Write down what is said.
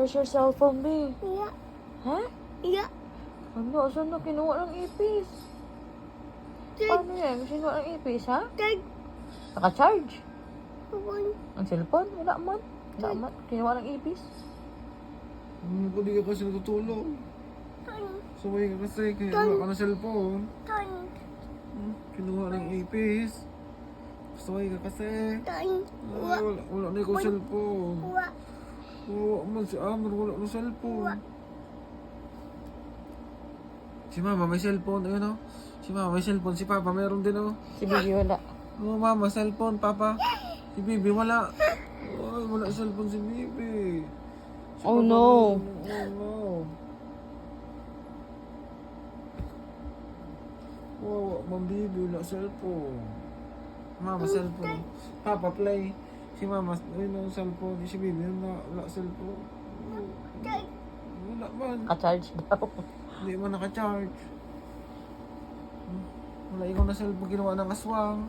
where's your cellphone, babe? Yeah. Ha? Yeah. Ano, saan na kinuha ng ipis? Paano yan? Kinuha ng ipis, ha? Dad. Naka-charge? One. Ang cellphone? Wala man. Wala man. Kinuha ng ipis? Kung di ka kasi natutulog. Sumay ka kasi, kaya wala ka ng cellphone. Ton. Kinuha ng ipis. Sumay ka kasi. Ton. Ay, wala na ikaw cellphone. Wa. Oo, man si Amor, wala na cellphone. Si Mama may cellphone, ayun o. Si Mama may cellphone, si Papa meron din o. Si Bibi wala. Oo, Mama, cellphone, Papa. Si Bibi wala. Ay, wala cellphone si Bibi. Si Oh, Papa no. meron. Oh no. Wow, Ma'am Bibi, wala cellphone. Mama, cellphone. Papa, play. Si Mama, ayun ang cellphone. Si Bibi, wala cellphone. Dad. Wala man. Naka-charge daw. Hindi mo naka-charge. Wala ikaw na cellphone ginawa ng aswang.